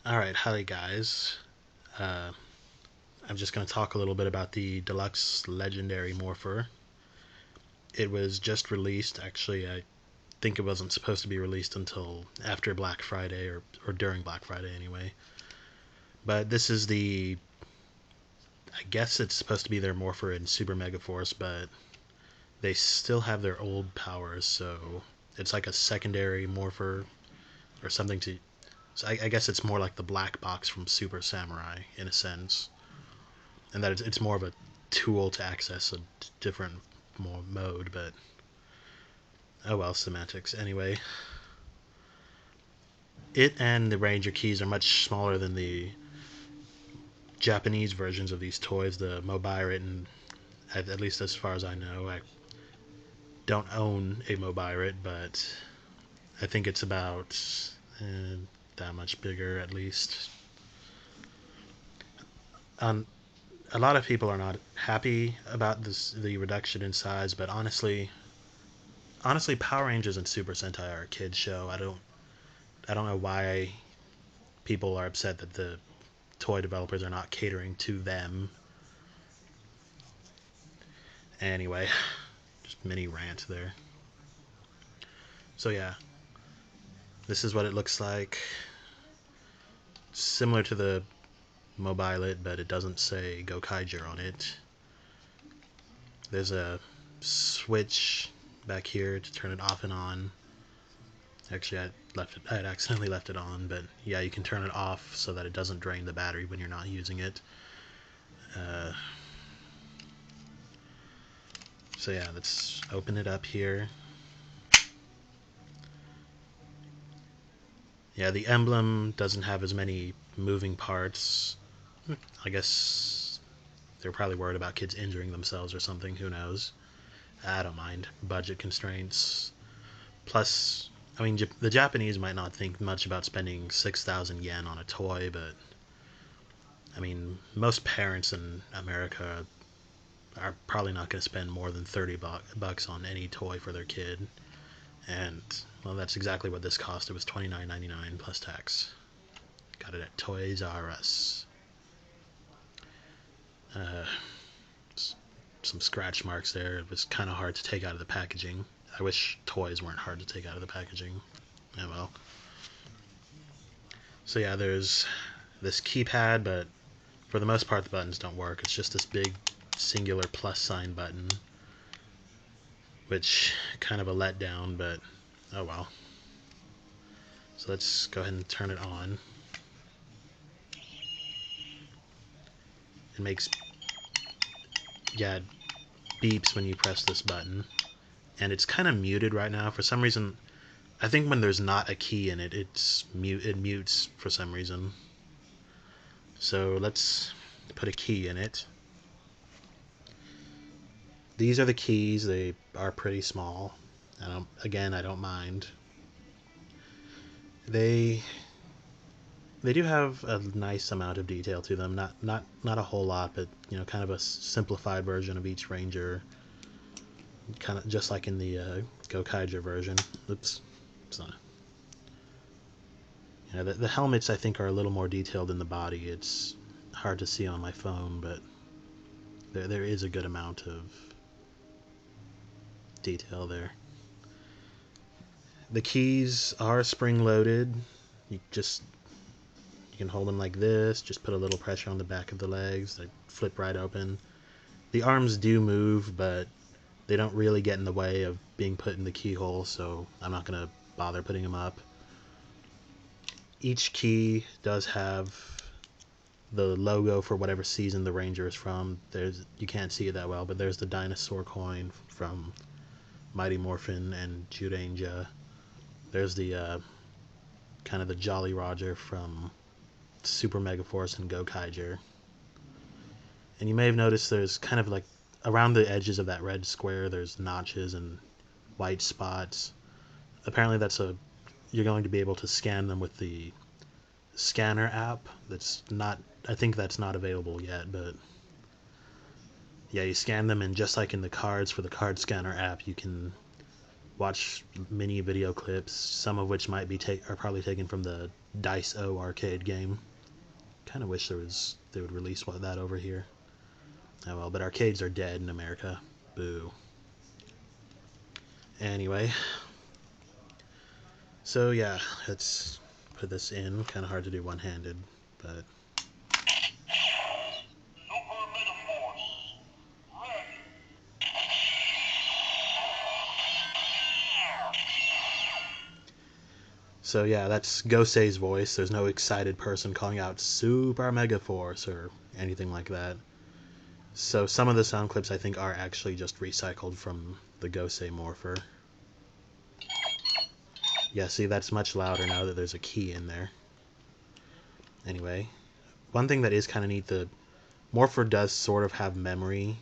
Alright, hi guys. Uh, I'm just going to talk a little bit about the Deluxe Legendary Morpher. It was just released. Actually, I think it wasn't supposed to be released until after Black Friday, or during Black Friday anyway. But this is I guess it's supposed to be their Morpher in Super Megaforce, but they still have their old powers, so it's like a secondary Morpher or something to. So I guess it's more like the black box from Super Samurai in a sense, and that it's more of a tool to access a different more mode. But oh well, semantics. Anyway, it and the Ranger keys are much smaller than the Japanese versions of these toys, the Mobirit, and at least as far as I know, I don't own a Mobirit, but I think it's about uh, that much bigger at least. Um, a lot of people are not happy about the reduction in size, but honestly, Power Rangers and Super Sentai are a kids show. I don't know why people are upset that the toy developers are not catering to them. Anyway, just mini rant there. So yeah, this is what it looks like. Similar to the Mobilet, but it doesn't say Gokaiger on it. There's a switch back here to turn it off and on. Actually, I had accidentally left it on, but yeah, you can turn it off so that it doesn't drain the battery when you're not using it. Uh, so yeah, let's open it up here. Yeah, the emblem doesn't have as many moving parts. I guess they're probably worried about kids injuring themselves or something. Who knows? I don't mind. Budget constraints. Plus, I mean, the Japanese might not think much about spending 6,000 yen on a toy, but I mean, most parents in America are probably not going to spend more than 30 bucks on any toy for their kid. And, well, that's exactly what this cost. It was $29.99 plus tax. Got it at Toys R Us. Uh, some scratch marks there. It was kind of hard to take out of the packaging. I wish toys weren't hard to take out of the packaging. Oh well. So yeah, there's this keypad, but for the most part the buttons don't work. It's just this big singular plus sign button, which kind of a letdown, but oh well. So let's go ahead and turn it on. It makes, yeah, it beeps when you press this button, and it's kind of muted right now for some reason. I think when there's not a key in it, it mutes for some reason. So let's put a key in it. These are the keys. They are pretty small. I don't mind. They they do have a nice amount of detail to them. Not a whole lot, but kind of a simplified version of each Ranger. Kind of just like in the Gokaiger version. Oops. It's not. The helmets I think are a little more detailed than the body. It's hard to see on my phone, but there is a good amount of detail there. The keys are spring-loaded. You can hold them like this. Just put a little pressure on the back of the legs. They flip right open. The arms do move, but they don't really get in the way of being put in the keyhole, so I'm not going to bother putting them up. Each key does have the logo for whatever season the Ranger is from. You can't see it that well, but there's the dinosaur coin from Mighty Morphin and Juranger. There's the kind of the Jolly Roger from Super Megaforce and Gokaiger. And you may have noticed there's kind of like around the edges of that red square, there's notches and white spots. Apparently you're going to be able to scan them with the scanner app. I think that's not available yet, but yeah, you scan them, and just like in the cards for the card scanner app, you can watch mini video clips, some of which might be are probably taken from the Dice-O arcade game. Kind of wish they would release that over here. Oh well, but arcades are dead in America. Boo. Anyway, so yeah, let's put this in. Kind of hard to do one-handed, but Super Megaforce. Ready. so yeah, that's Gosei's voice. There's no excited person calling out Super Megaforce or anything like that. So some of the sound clips I think are actually just recycled from the Gosei Morpher. Yeah, see, that's much louder now that there's a key in there. Anyway, one thing that is kind of neat, the Morpher does sort of have memory.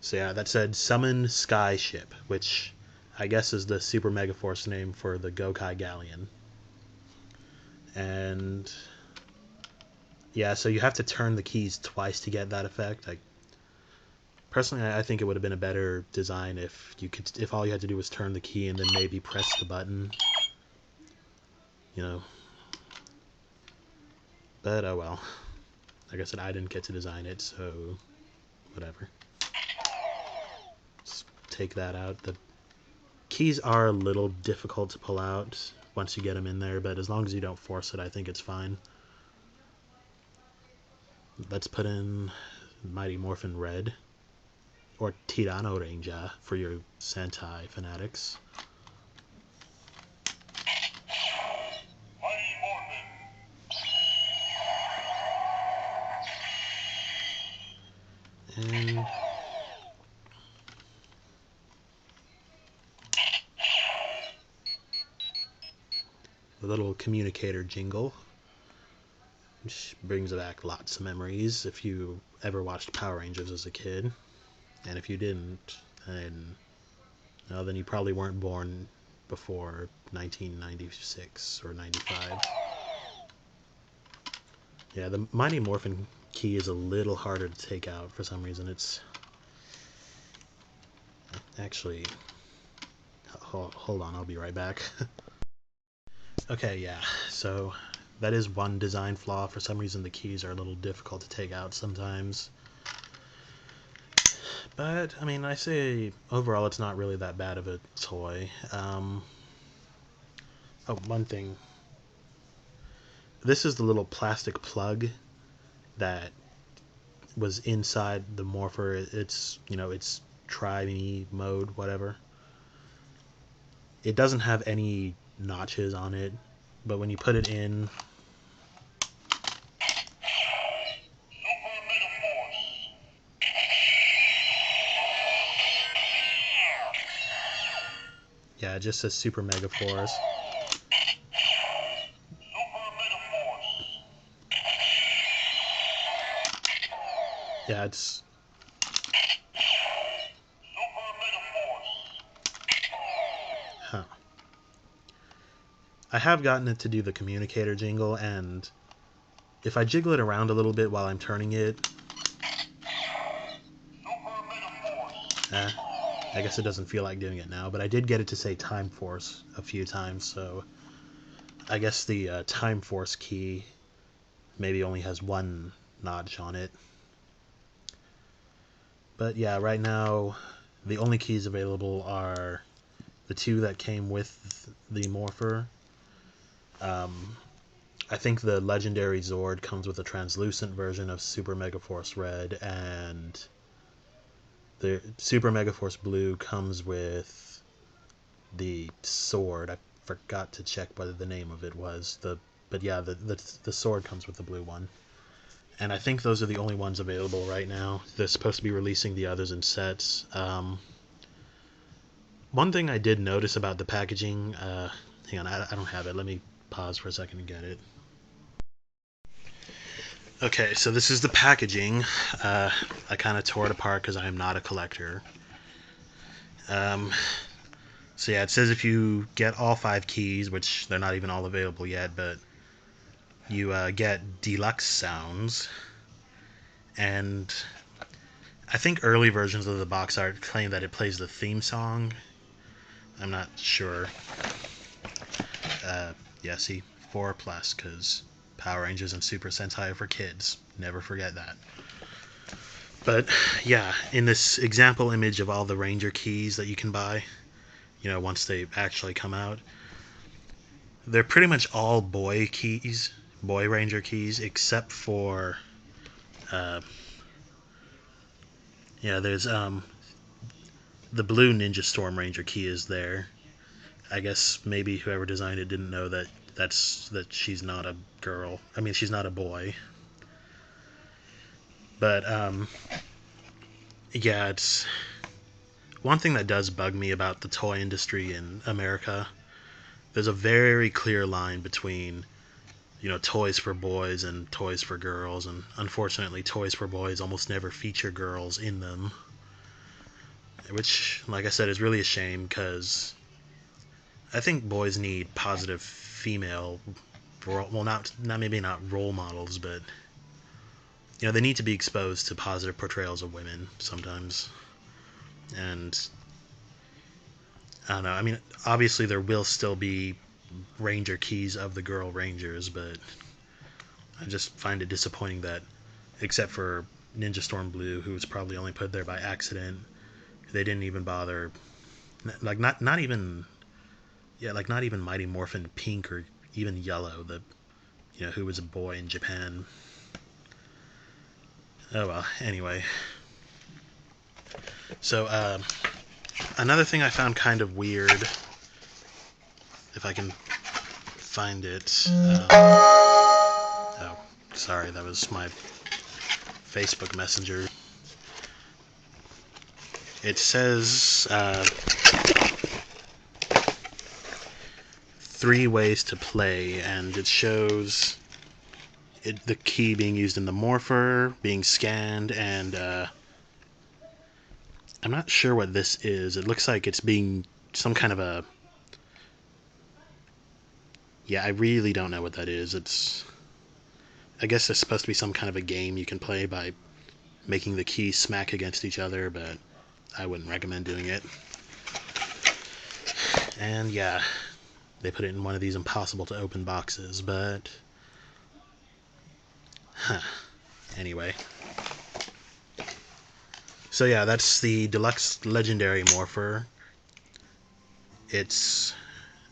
So yeah, that said Summon Skyship, which I guess is the Super Megaforce name for the Gokai Galleon. And yeah, so you have to turn the keys twice to get that effect. Personally, I think it would have been a better design if all you had to do was turn the key and then maybe press the button. You know. But oh well. Like I said, I didn't get to design it, so whatever. Just take that out. The keys are a little difficult to pull out once you get them in there, but as long as you don't force it, I think it's fine. Let's put in Mighty Morphin Red, or Tirano Ranger for your Sentai fanatics. Mighty Morphin. And a little communicator jingle, which brings back lots of memories if you ever watched Power Rangers as a kid. And if you didn't, then you probably weren't born before 1996 or 95. Yeah, the Mighty Morphin key is a little harder to take out for some reason. It's actually... Hold on, I'll be right back. Okay, yeah, so that is one design flaw. For some reason the keys are a little difficult to take out sometimes. But, I mean, I say overall it's not really that bad of a toy. Oh, one thing. This is the little plastic plug that was inside the Morpher. It's, it's try-me mode, whatever. It doesn't have any notches on it, but when you put it in... Super Megaforce. Yeah, it just says Super Megaforce. Super Megaforce. Yeah, it's... Super Megaforce. Huh. I have gotten it to do the communicator jingle, and if I jiggle it around a little bit while I'm turning it... Super Megaforce. I guess it doesn't feel like doing it now, but I did get it to say Time Force a few times, so I guess the Time Force key maybe only has one notch on it. But yeah, right now the only keys available are the two that came with the Morpher. I think the Legendary Zord comes with a translucent version of Super Megaforce Red, and the Super Megaforce Blue comes with the sword. I forgot to check whether the name of it was but yeah, the sword comes with the blue one. And I think those are the only ones available right now. They're supposed to be releasing the others in sets. One thing I did notice about the packaging, hang on, I don't have it. Let me pause for a second and get it. Okay, so this is the packaging. I kind of tore it apart because I am not a collector. So yeah, it says if you get all 5 keys, which they're not even all available yet, but you get Deluxe sounds, and I think early versions of the box art claim that it plays the theme song. I'm not sure. Yeah, see, 4 plus, because Power Rangers and Super Sentai are for kids. Never forget that. But yeah, in this example image of all the Ranger keys that you can buy, once they actually come out, they're pretty much all boy keys, boy Ranger keys, except for, there's the blue Ninja Storm Ranger key is there. I guess maybe whoever designed it didn't know that she's not a girl. I mean, she's not a boy. But yeah, it's one thing that does bug me about the toy industry in America. There's a very clear line between toys for boys and toys for girls, and unfortunately, toys for boys almost never feature girls in them. Which, like I said, is really a shame because I think boys need positive female, well, not maybe not role models, but they need to be exposed to positive portrayals of women sometimes. And I don't know. I mean, obviously there will still be Ranger keys of the girl Rangers, but I just find it disappointing that, except for Ninja Storm Blue, who was probably only put there by accident, they didn't even bother. Like not even like not even Mighty Morphin Pink or even Yellow, who was a boy in Japan. Oh well. Anyway, so another thing I found kind of weird, if I can find it. Oh, sorry, that was my Facebook Messenger. It says 3 ways to play, and it shows the key being used in the Morpher, being scanned, and I'm not sure what this is. It looks like it's being some kind of a... Yeah, I really don't know what that is. I guess it's supposed to be some kind of a game you can play by making the keys smack against each other, but I wouldn't recommend doing it. And yeah, they put it in one of these impossible to open boxes, but... Anyway. So yeah, that's the Deluxe Legendary Morpher. I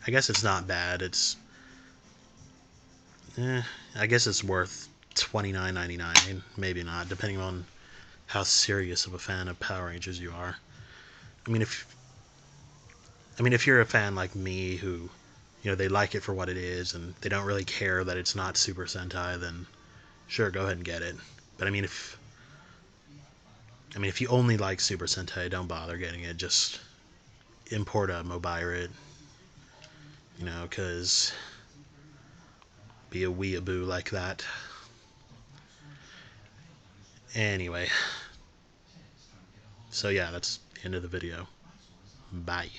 guess it's not bad. I guess it's worth $29.99. Maybe not, depending on how serious of a fan of Power Rangers you are. I mean, if you're a fan like me who, they like it for what it is and they don't really care that it's not Super Sentai, then sure, go ahead and get it. But if you only like Super Sentai, don't bother getting it. Just import a Mobirate, because be a weeaboo like that. Anyway, so yeah, that's the end of the video. Bye.